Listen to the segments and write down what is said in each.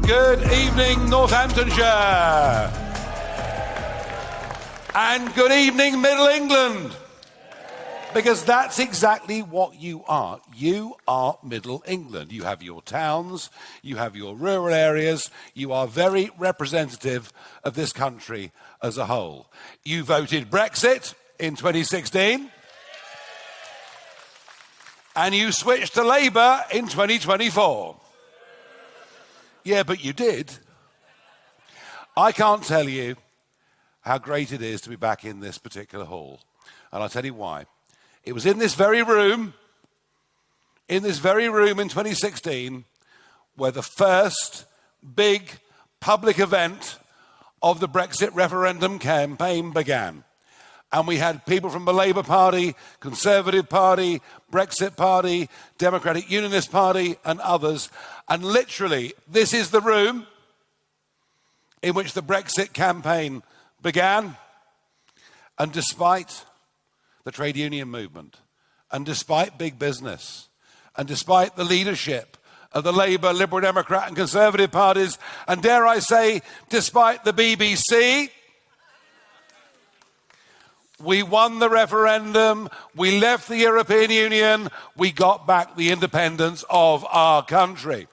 Good evening, Northamptonshire. And good evening, Middle England. Because that's exactly what you are. You are Middle England. You have your towns, you have your rural areas, you are very representative of this country as a whole. You voted Brexit in 2016, and you switched to Labour in 2024. Yeah, but you did. I can't tell you how great it is to be back in this particular hall. And I'll tell you why. It was in this very room in 2016, where the first big public event of the Brexit referendum campaign began. And we had people from the Labour Party, Conservative Party, Brexit Party, Democratic Unionist Party, and others. And literally, this is the room in which the Brexit campaign began. And despite the trade union movement, and despite big business, and despite the leadership of the Labour, Liberal Democrat and Conservative parties, and dare I say, despite the BBC, we won the referendum, we left the European Union, we got back the independence of our country.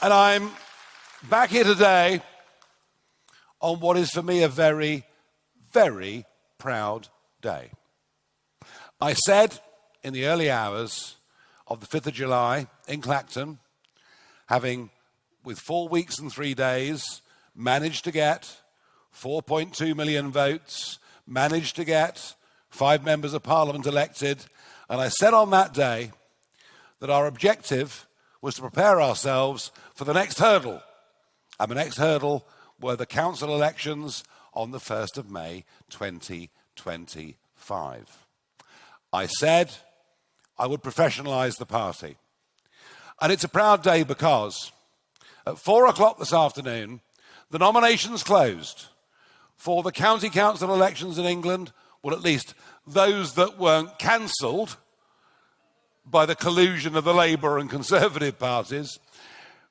And I'm back here today on what is for me a very, very proud day. I said in the early hours of the 5th of July in Clacton, having with 4 weeks and 3 days managed to get 4.2 million votes, managed to get 5 members of Parliament elected, and I said on that day that our objective was to prepare ourselves for the next hurdle. And the next hurdle were the council elections on the 1st of May 2025. I said I would professionalise the party. And it's a proud day because at 4 o'clock this afternoon, the nominations closed for the county council elections in England, well, at least those that weren't cancelled by the collusion of the Labour and Conservative parties.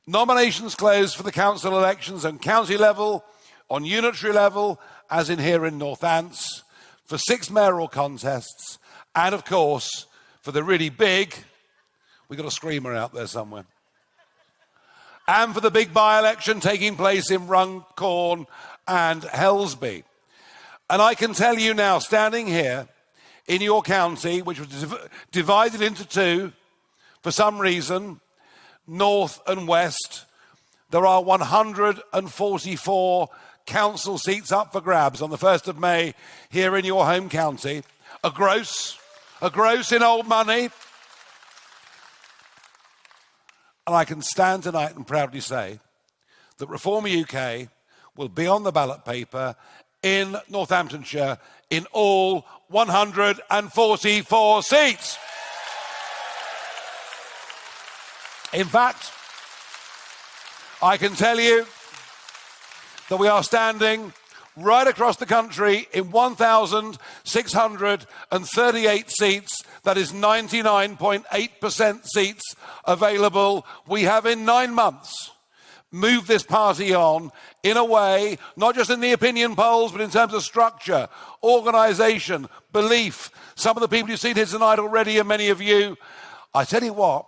Nominations closed for the council elections on county level, on unitary level, as in here in Northants, for 6 mayoral contests, and of course, for the really big, we got a screamer out there somewhere, and for the big by-election taking place in Runcorn and Helsby. And I can tell you now, standing here in your county, which was divided into 2 for some reason, north and west, there are 144 council seats up for grabs on the 1st of May here in your home county. A gross in old money. And I can stand tonight and proudly say that Reform UK will be on the ballot paper in Northamptonshire in all 144 seats. In fact, I can tell you that we are standing right across the country in 1,638 seats. That is 99.8% seats available. We have in 9 months moved this party on in a way, not just in the opinion polls, but in terms of structure, organisation, belief. Some of the people you've seen here tonight already, and many of you, I tell you what,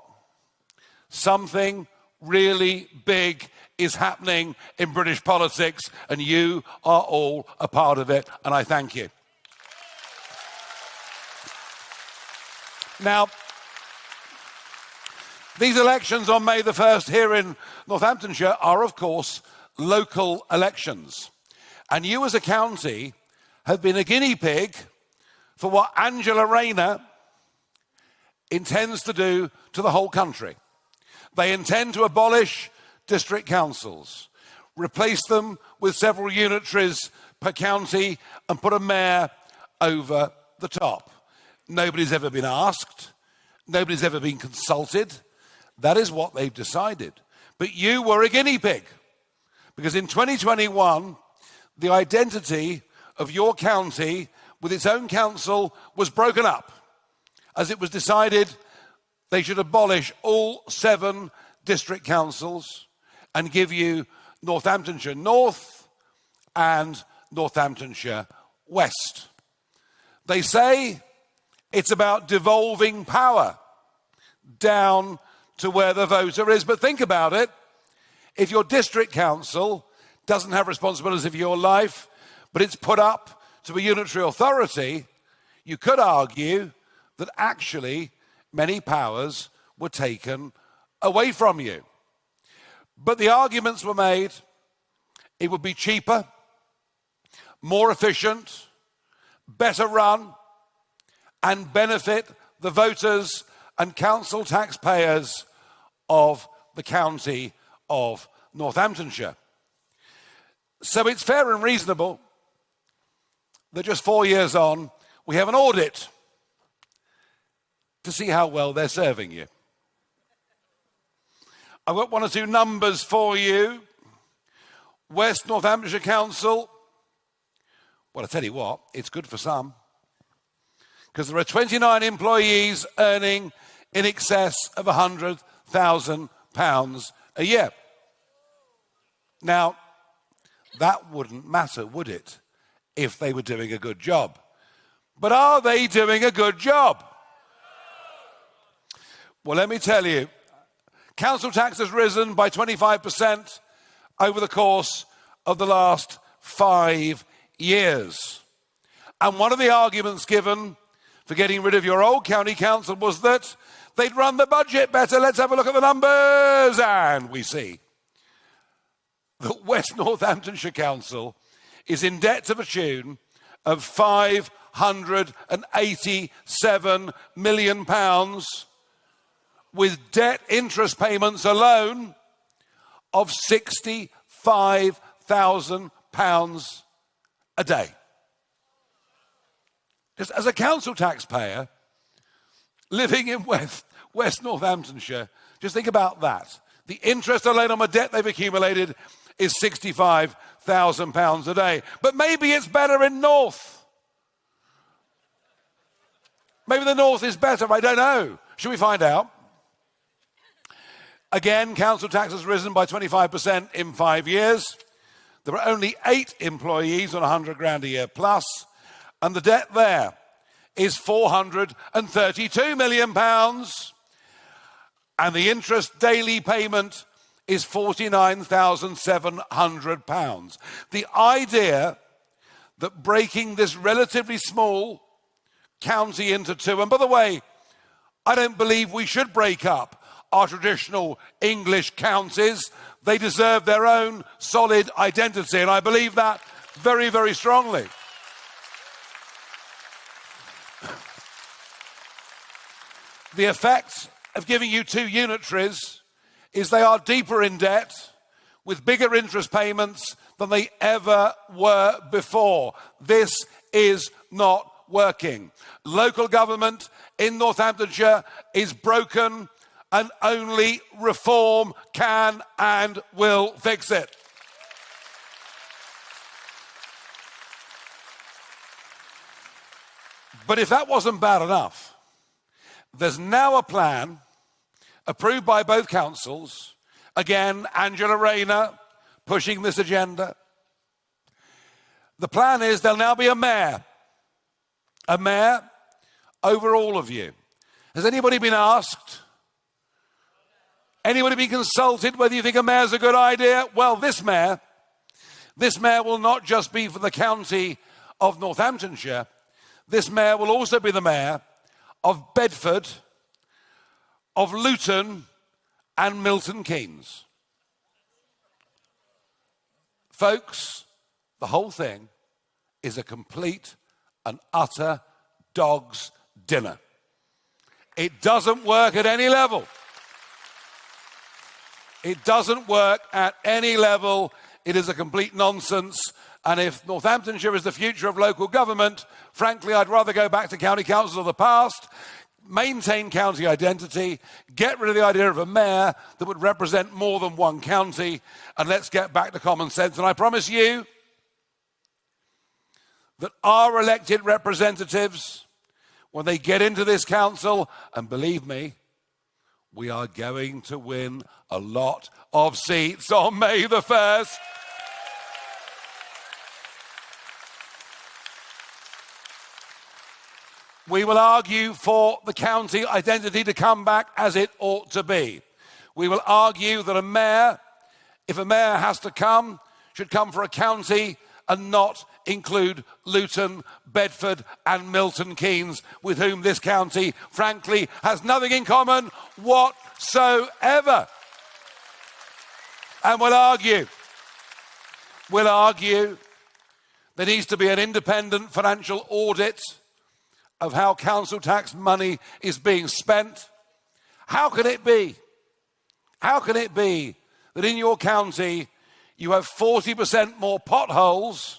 something really big is happening in British politics, and you are all a part of it, and I thank you. Now, these elections on May the 1st here in Northamptonshire are, of course, local elections. And you as a county have been a guinea pig for what Angela Rayner intends to do to the whole country. They intend to abolish district councils, replace them with several unitaries per county, and put a mayor over the top. Nobody's ever been asked. Nobody's ever been consulted. That is what they've decided. But you were a guinea pig, because in 2021, the identity of your county with its own council was broken up, as it was decided they should abolish all 7 district councils and give you Northamptonshire North and Northamptonshire West. They say it's about devolving power down to where the voter is. But think about it. If your district council doesn't have responsibilities for your life, but it's put up to a unitary authority, you could argue that actually many powers were taken away from you. But the arguments were made, it would be cheaper, more efficient, better run, and benefit the voters and council taxpayers of the county of Northamptonshire. So it's fair and reasonable that just 4 years on, we have an audit to see how well they're serving you. I've got 1 or 2 numbers for you. West Northamptonshire Council, well, I tell you what, it's good for some, because there are 29 employees earning in excess of £100,000 a year. Now, that wouldn't matter, would it, if they were doing a good job? But are they doing a good job? Well, let me tell you, council tax has risen by 25% over the course of the last 5 years. And one of the arguments given for getting rid of your old county council was that they'd run the budget better. Let's have a look at the numbers. And we see that West Northamptonshire Council is in debt to the tune of £587 million, with debt interest payments alone of £65,000 a day. Just as a council taxpayer living in West Northamptonshire, just think about that. The interest alone on the debt they've accumulated is £65,000 a day. But maybe it's better in North. Maybe the North is better, I don't know. Should we find out? Again, council tax has risen by 25% in 5 years. There are only 8 employees on 100 grand a year plus, and the debt there is £432 million, and the interest daily payment is £49,700. The idea that breaking this relatively small county into 2, and by the way, I don't believe we should break up our traditional English counties. They deserve their own solid identity, and I believe that very, very strongly. The effect of giving you 2 unitaries is they are deeper in debt with bigger interest payments than they ever were before. This is not working. Local government in Northamptonshire is broken, and only reform can and will fix it. But if that wasn't bad enough, there's now a plan approved by both councils. Again, Angela Rayner pushing this agenda. The plan is there'll now be a mayor over all of you. Has anybody been asked? Anybody been consulted whether you think a mayor's a good idea? Well, this mayor will not just be for the county of Northamptonshire. This mayor will also be the mayor of Bedford, of Luton, and Milton Keynes. Folks, the whole thing is a complete and utter dog's dinner. It doesn't work at any level. It doesn't work at any level. It is a complete nonsense. And if Northamptonshire is the future of local government, frankly, I'd rather go back to county councils of the past, maintain county identity, get rid of the idea of a mayor that would represent more than one county, and let's get back to common sense. And I promise you that our elected representatives, when they get into this council, and believe me, we are going to win a lot of seats on May the 1st. We will argue for the county identity to come back as it ought to be. We will argue that a mayor, if a mayor has to come, should come for a county and not include Luton, Bedford and Milton Keynes, with whom this county, frankly, has nothing in common whatsoever. And we'll argue there needs to be an independent financial audit of how council tax money is being spent. How can it be that in your county you have 40% more potholes?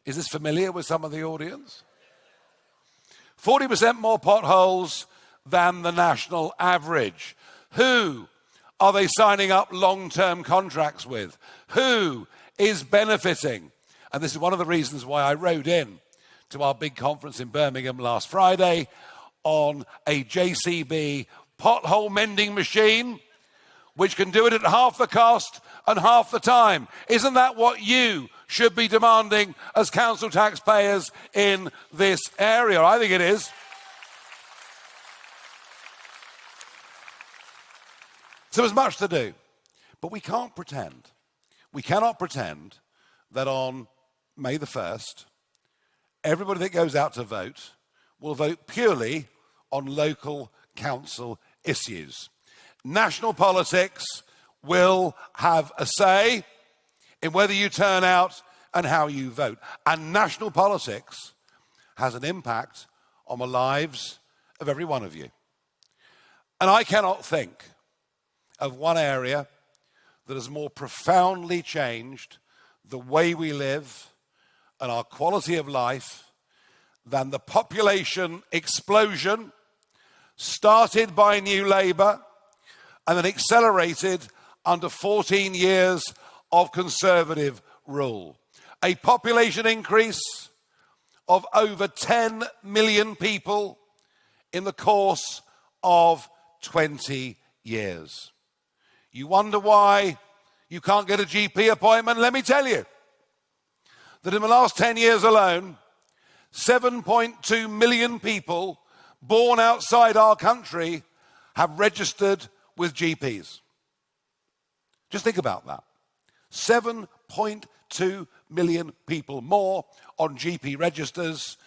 Is this familiar with some of the audience? 40% more potholes than the national average. Who are they signing up long-term contracts with? Who is benefiting? And this is one of the reasons why I rode in to our big conference in Birmingham last Friday on a JCB pothole mending machine, which can do it at half the cost and half the time. Isn't that what you should be demanding as council taxpayers in this area? I think it is. So there's much to do, but we cannot pretend that on May the 1st, everybody that goes out to vote will vote purely on local council issues. National politics will have a say in whether you turn out and how you vote. And national politics has an impact on the lives of every one of you. And I cannot think of one area that has more profoundly changed the way we live and our quality of life than the population explosion started by New Labour and then accelerated under 14 years of Conservative rule. A population increase of over 10 million people in the course of 20 years. You wonder why you can't get a GP appointment? Let me tell you that in the last 10 years alone, 7.2 million people born outside our country have registered with GPs. Just think about that. 7.2 million people more on GP registers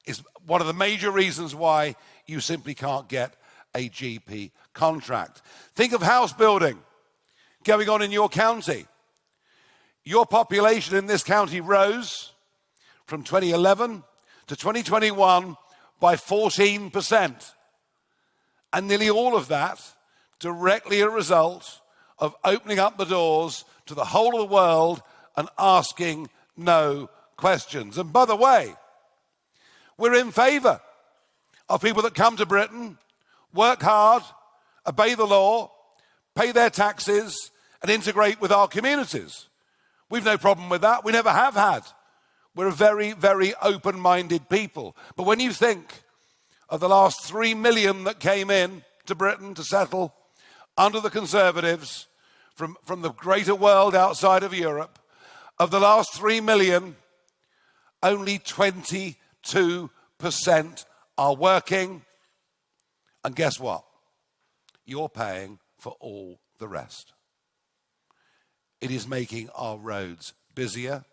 is one of the major reasons why you simply can't get a GP contract. Think of house building going on in your county. Your population in this county rose from 2011 to 2021 by 14%. And nearly all of that directly a result of opening up the doors to the whole of the world and asking no questions. And by the way, we're in favour of people that come to Britain, work hard, obey the law, pay their taxes, and integrate with our communities. We've no problem with that. We never have had. We're a very, very open-minded people. But when you think of the last 3 million that came in to Britain to settle under the Conservatives from the greater world outside of Europe, of the last 3 million, only 22% are working. And guess what? You're paying for all the rest. It is making our roads busier.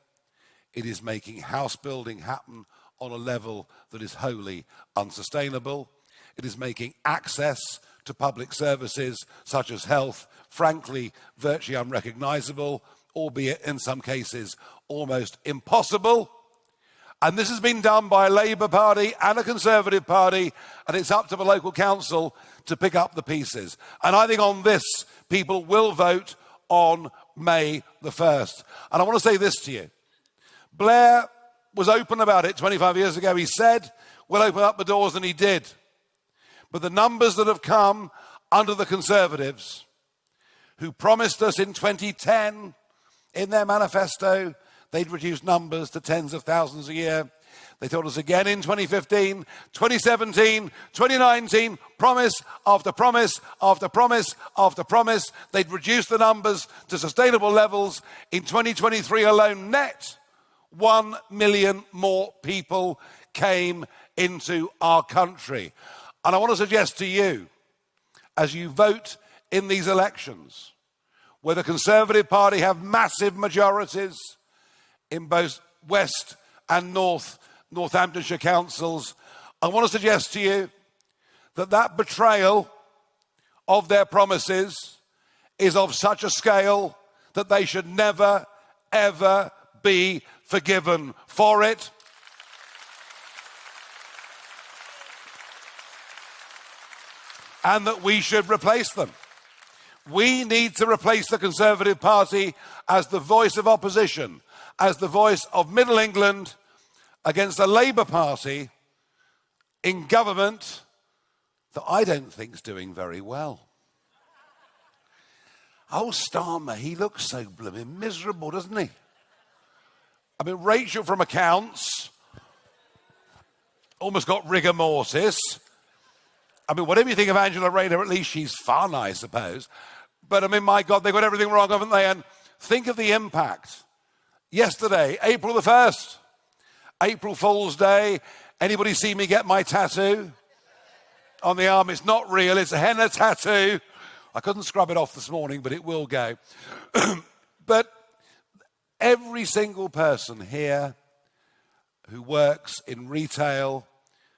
It is making house building happen on a level that is wholly unsustainable. It is making access to public services such as health, frankly, virtually unrecognizable, albeit in some cases almost impossible. And this has been done by a Labour Party and a Conservative Party, and it's up to the local council to pick up the pieces. And I think on this, people will vote on May the 1st. And I want to say this to you. Blair was open about it 25 years ago. He said, we'll open up the doors, and he did. But the numbers that have come under the Conservatives, who promised us in 2010 in their manifesto they'd reduce numbers to tens of thousands a year, They told us again in 2015, 2017, 2019, promise after promise after promise after promise. They'd reduce the numbers to sustainable levels. In 2023 alone, net 1 million more people came into our country. And I want to suggest to you, as you vote in these elections, where the Conservative Party have massive majorities in both West and Northamptonshire councils, I want to suggest to you that that betrayal of their promises is of such a scale that they should never, ever be forgiven for it. And that we should replace them. We need to replace the Conservative Party as the voice of opposition, as the voice of Middle England against a Labour Party in government that I don't think is doing very well. Oh, Starmer, he looks so blooming miserable, doesn't he? I mean, Rachel from Accounts almost got rigor mortis. I mean, whatever you think of Angela Rayner, at least she's fun, I suppose. But I mean, my God, they've got everything wrong, haven't they? And think of the impact. Yesterday, April the 1st, April Fool's Day. Anybody see me get my tattoo on the arm? It's not real, it's a henna tattoo. I couldn't scrub it off this morning, but it will go. But every single person here who works in retail,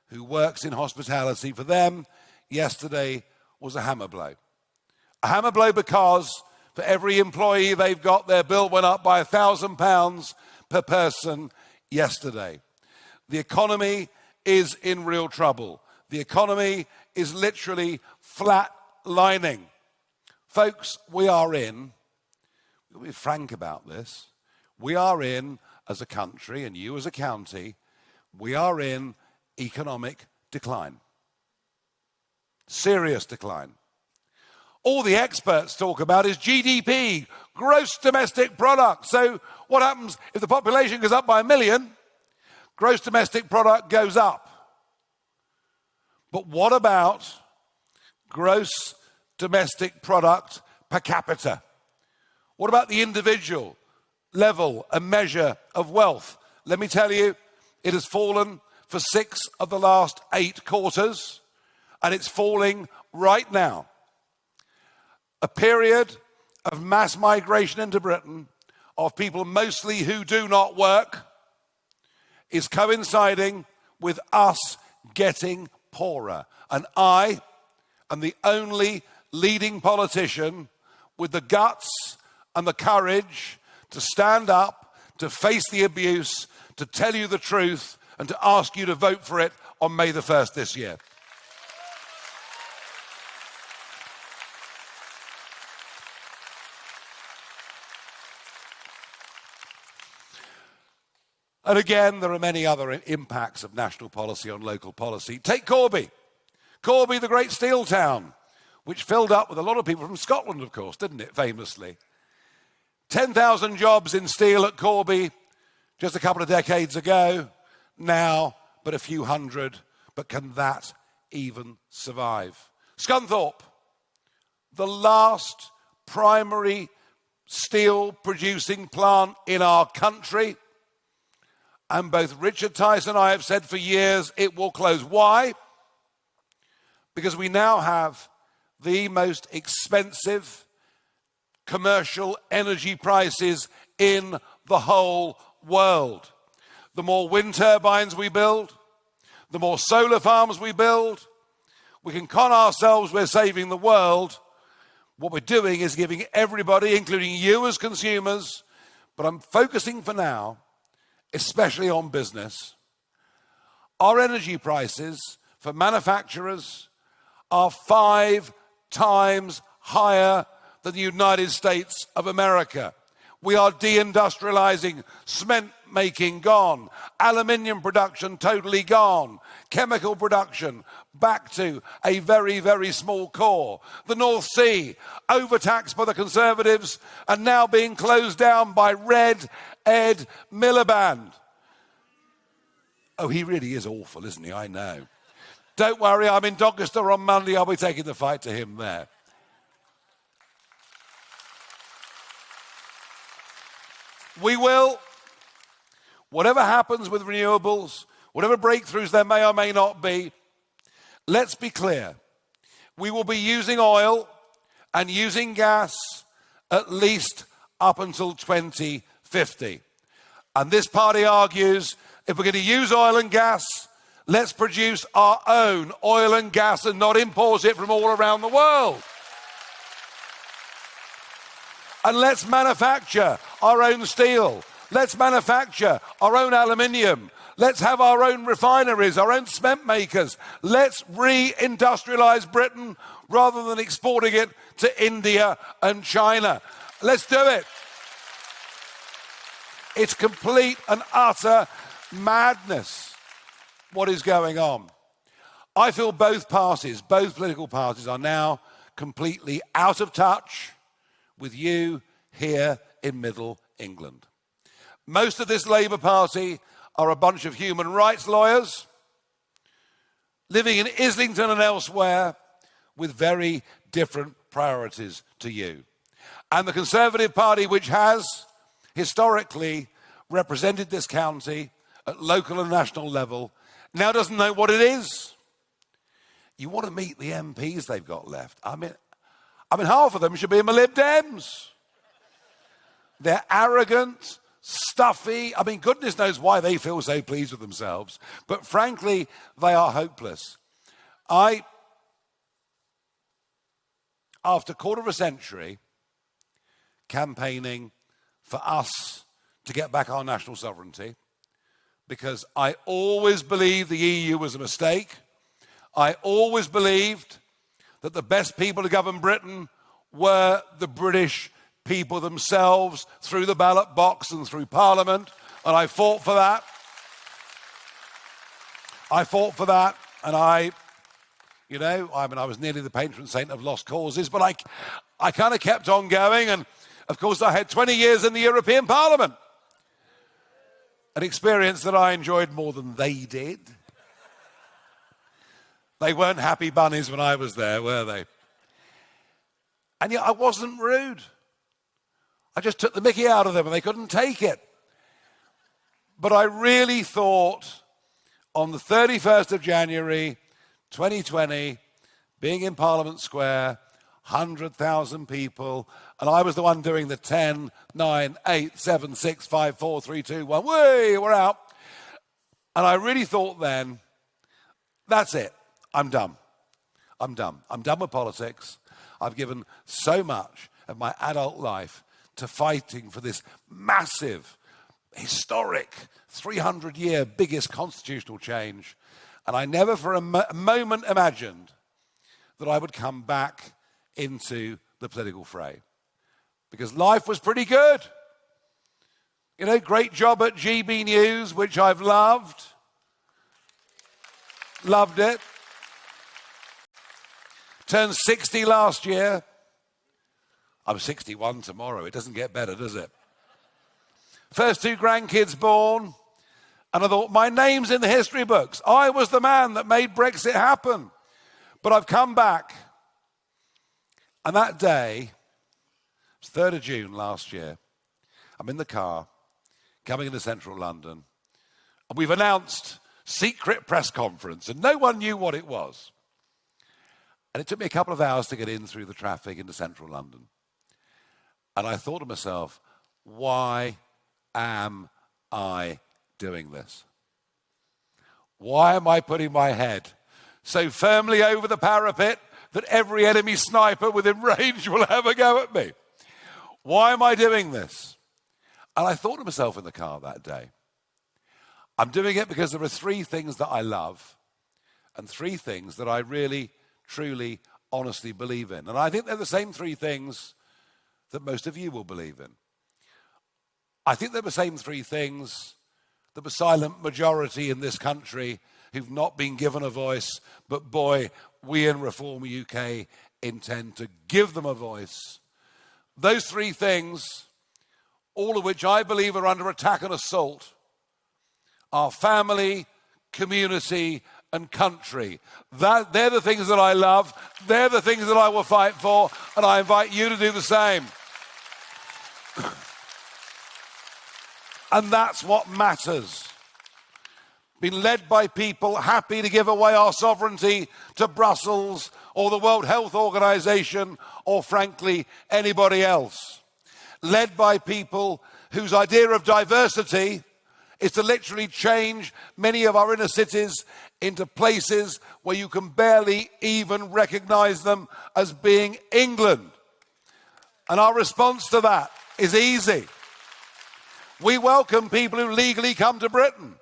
who works in hospitality, for them, yesterday was a hammer blow. A hammer blow because for every employee they've got, their bill went up by £1,000 per person yesterday. The economy is in real trouble. The economy is literally flat-lining. Folks, we are in, we'll be frank about this, we are in, as a country, and you as a county, we are in economic decline. Serious decline. All the experts talk about is GDP, gross domestic product. So what happens if the population goes up by 1 million? Gross domestic product goes up. But what about gross domestic product per capita? What about the individual level and measure of wealth? Let me tell you, it has fallen for 6 of the last 8 quarters, and it's falling right now. A period of mass migration into Britain of people mostly who do not work is coinciding with us getting poorer. And I am the only leading politician with the guts and the courage to stand up, to face the abuse, to tell you the truth, and to ask you to vote for it on May the 1st this year. And again, there are many other impacts of national policy on local policy. Take Corby. Corby, the great steel town, which filled up with a lot of people from Scotland, of course, didn't it, famously? 10,000 jobs in steel at Corby just a couple of decades ago. Now, but a few hundred. But can that even survive? Scunthorpe, the last primary steel producing plant in our country. And both Richard Tice and I have said for years it will close. Why? Because we now have the most expensive commercial energy prices in the whole world. The more wind turbines we build, the more solar farms we build, we can con ourselves we're saving the world. What we're doing is giving everybody, including you as consumers, but I'm focusing for now, especially on business. Our energy prices for manufacturers are 5 times higher than the United States of America. We are deindustrializing, cement making gone, aluminium production totally gone, chemical production back to a very, very small core. The North Sea, overtaxed by the Conservatives and now being closed down by Red Ed Miliband. Oh, he really is awful, isn't he? I know. Don't worry, I'm in Doncaster on Monday. I'll be taking the fight to him there. We will, whatever happens with renewables, whatever breakthroughs there may or may not be, let's be clear. We will be using oil and using gas at least up until 2050. And this party argues, if we're going to use oil and gas, let's produce our own oil and gas and not import it from all around the world. And let's manufacture our own steel. Let's manufacture our own aluminium. Let's have our own refineries, our own cement makers. Let's re-industrialize Britain rather than exporting it to India and China. Let's do it. It's complete and utter madness what is going on. I feel both political parties are now completely out of touch with you here in Middle England. Most of this Labour Party are a bunch of human rights lawyers living in Islington and elsewhere with very different priorities to you. And the Conservative Party, which has historically represented this county at local and national level, now doesn't know what it is. You want to meet the MPs they've got left. I mean, half of them should be in the Lib Dems. They're arrogant, stuffy. I mean, goodness knows why they feel so pleased with themselves. But frankly, they are hopeless. After a quarter of a century campaigning for us to get back our national sovereignty, because I always believed the EU was a mistake. I always believed that the best people to govern Britain were the British people themselves through the ballot box and through Parliament, and I fought for that. And I was nearly the patron saint of lost causes, but I kind of kept on going, and of course I had 20 years in the European Parliament, an experience that I enjoyed more than they did. They weren't happy bunnies when I was there, were they? And yet I wasn't rude. I just took the mickey out of them and they couldn't take it. But I really thought on the 31st of January, 2020, being in Parliament Square, 100,000 people, and I was the one doing the 10, 9, 8, 7, 6, 5, 4, 3, 2, 1, way, we're out. And I really thought then, that's it. I'm done. I'm done with politics. I've given so much of my adult life to fighting for this massive, historic, 300-year biggest constitutional change. And I never for a moment imagined that I would come back into the political fray. Because life was pretty good. You know, great job at GB News, which I've loved. Loved it. Turned 60 last year. I'm 61 tomorrow. It doesn't get better, does it? First 2 grandkids born. And I thought, my name's in the history books. I was the man that made Brexit happen. But I've come back. And that day, it was 3rd of June last year, I'm in the car, coming into central London, and we've announced secret press conference, and no one knew what it was. And it took me a couple of hours to get in through the traffic into central London. And I thought to myself, why am I doing this? Why am I putting my head so firmly over the parapet that every enemy sniper within range will have a go at me? Why am I doing this? And I thought to myself in the car that day, I'm doing it because there are 3 things that I love and 3 things that I really, truly, honestly believe in. And I think they're the same 3 things that most of you will believe in. I think they're the same 3 things that the silent majority in this country who've not been given a voice, but boy, we in Reform UK intend to give them a voice. Those 3 things, all of which I believe are under attack and assault, are family, community and country. They're the things that I love. They're the things that I will fight for, and I invite you to do the same. And that's what matters. Been led by people happy to give away our sovereignty to Brussels or the World Health Organization or, frankly, anybody else. Led by people whose idea of diversity is to literally change many of our inner cities into places where you can barely even recognize them as being England. And our response to that is easy. We welcome people who legally come to Britain,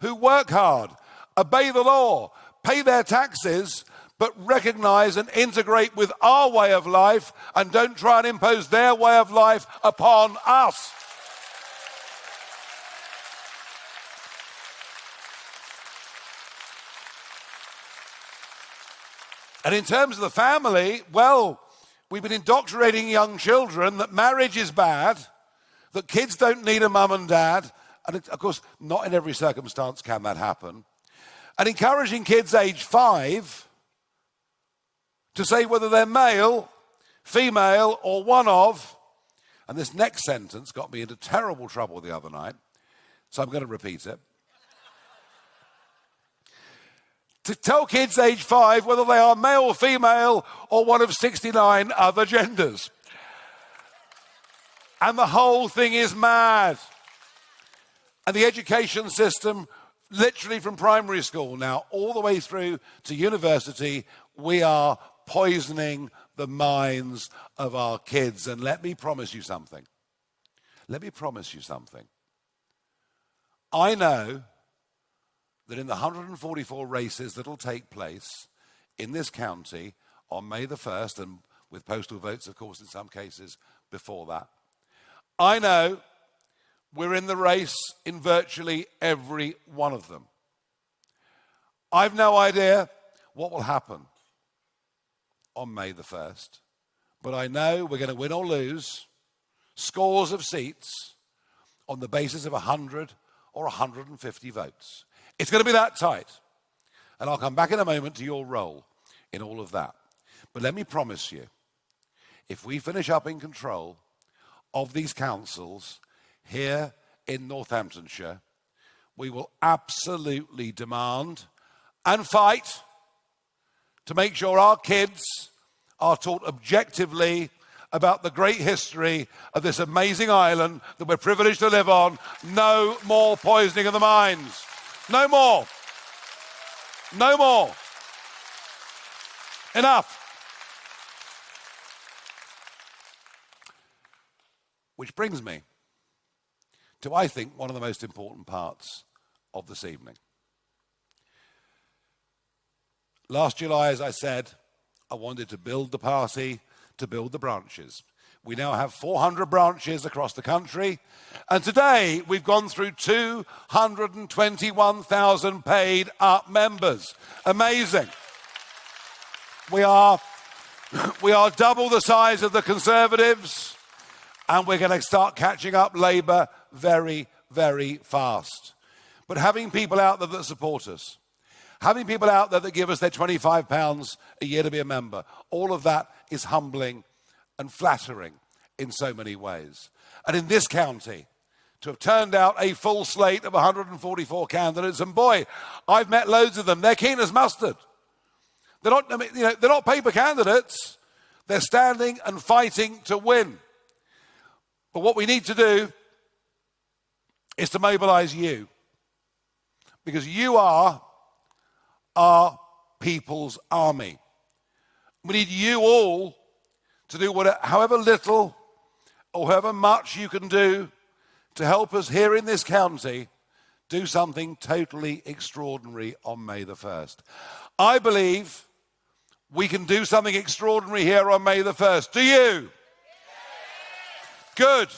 who work hard, obey the law, pay their taxes, but recognize and integrate with our way of life and don't try and impose their way of life upon us. And in terms of the family, well, we've been indoctrinating young children that marriage is bad, that kids don't need a mum and dad, and of course, not in every circumstance can that happen, and encouraging kids age 5 to say whether they're male, female, or one of, and this next sentence got me into terrible trouble the other night, so I'm going to repeat it. To tell kids age 5 whether they are male, female, or one of 69 other genders. And the whole thing is mad. And the education system, literally from primary school now, all the way through to university, we are poisoning the minds of our kids. And let me promise you something. I know that in the 144 races that will take place in this county on May the 1st, and with postal votes, of course, in some cases before that, I know we're in the race in virtually every one of them. I've no idea what will happen on May the 1st, but I know we're going to win or lose scores of seats on the basis of 100 or 150 votes. It's going to be that tight. And I'll come back in a moment to your role in all of that. But let me promise you, if we finish up in control of these councils here in Northamptonshire, we will absolutely demand and fight to make sure our kids are taught objectively about the great history of this amazing island that we're privileged to live on. No more poisoning of the minds. No more. No more. Enough. Which brings me to, I think, one of the most important parts of this evening. Last July, as I said, I wanted to build the party, to build the branches. We now have 400 branches across the country, and today we've gone through 221,000 paid up members. Amazing. We are double the size of the Conservatives, and we're going to start catching up Labour very, very fast. But having people out there that support us, having people out there that give us their £25 a year to be a member, all of that is humbling and flattering in so many ways. And in this county, to have turned out a full slate of 144 candidates, and boy, I've met loads of them. They're keen as mustard. They're not paper candidates. They're standing and fighting to win. But what we need to do is to mobilize you, because you are our people's army. We need you all to do however little or however much you can do to help us here in this county do something totally extraordinary on May the 1st. I believe we can do something extraordinary here on May the 1st. Do you? Good.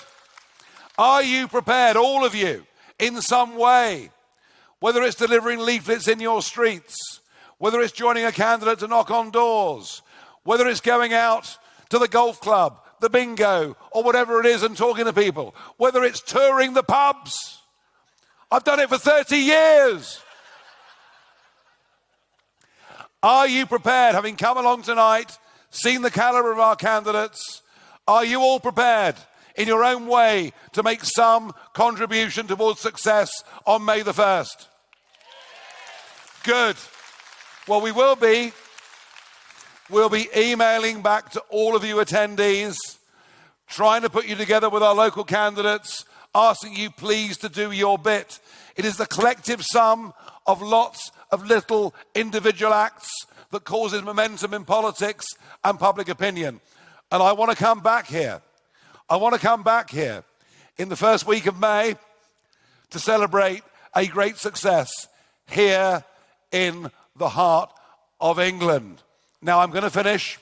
Are you prepared, all of you, in some way? Whether it's delivering leaflets in your streets, whether it's joining a candidate to knock on doors, whether it's going out to the golf club, the bingo, or whatever it is and talking to people, whether it's touring the pubs. I've done it for 30 years. Are you prepared, having come along tonight, seen the calibre of our candidates, are you all prepared in your own way to make some contribution towards success on May the 1st? Good. Well, we'll be emailing back to all of you attendees, trying to put you together with our local candidates, asking you please to do your bit. It is the collective sum of lots of little individual acts that causes momentum in politics and public opinion. And I want to come back here. In the first week of May to celebrate a great success here in the heart of England. Now I'm going to finish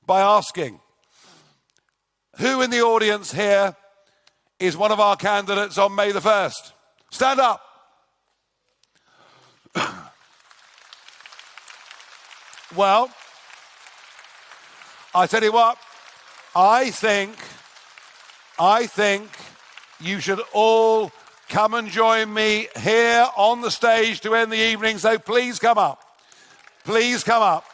by asking, who in the audience here is one of our candidates on May the 1st? Stand up. Well, I tell you what, I think you should all come and join me here on the stage to end the evening, so please come up. Please come up.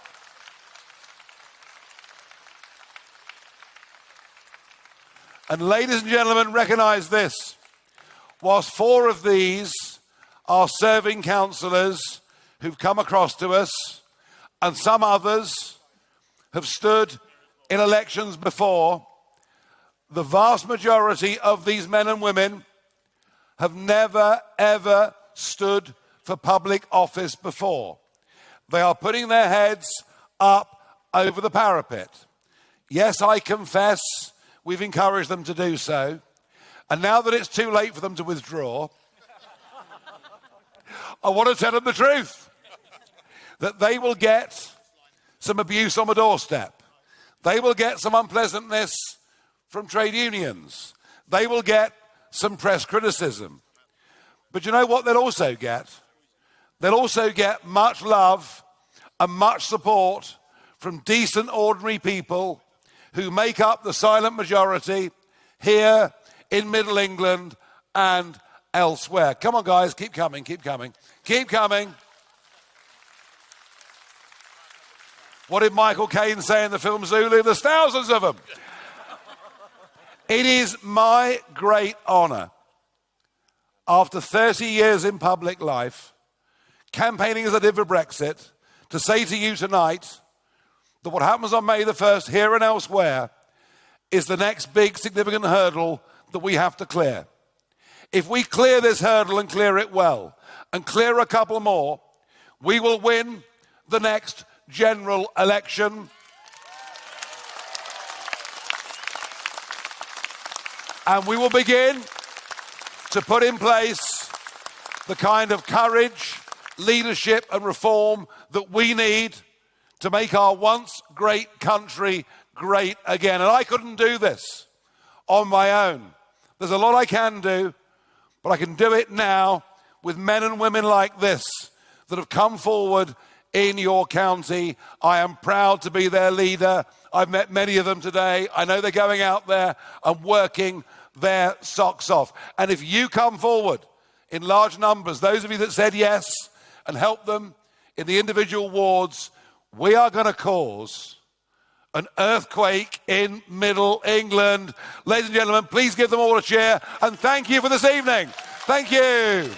And ladies and gentlemen, recognise this. Whilst 4 of these are serving councillors who've come across to us, and some others have stood in elections before, the vast majority of these men and women have never, ever stood for public office before. They are putting their heads up over the parapet. Yes, I confess we've encouraged them to do so. And now that it's too late for them to withdraw, I want to tell them the truth. That they will get some abuse on the doorstep. They will get some unpleasantness from trade unions. They will get some press criticism. But you know what they'll also get? They'll also get much love and much support from decent, ordinary people who make up the silent majority here in Middle England and elsewhere. Come on, guys, keep coming. What did Michael Caine say in the film Zulu? There's thousands of them. It is my great honour, after 30 years in public life, campaigning as I did for Brexit, to say to you tonight that what happens on May the 1st here and elsewhere is the next big significant hurdle that we have to clear. If we clear this hurdle and clear it well, and clear a couple more, we will win the next general election. And we will begin to put in place the kind of courage, leadership and reform that we need to make our once great country great again. And I couldn't do this on my own. There's a lot I can do, but I can do it now with men and women like this that have come forward in your county. I am proud to be their leader. I've met many of them today. I know they're going out there and working their socks off. And if you come forward in large numbers, those of you that said yes, and help them in the individual wards, we are going to cause an earthquake in Middle England. Ladies and gentlemen, please give them all a cheer, and thank you for this evening. Thank you.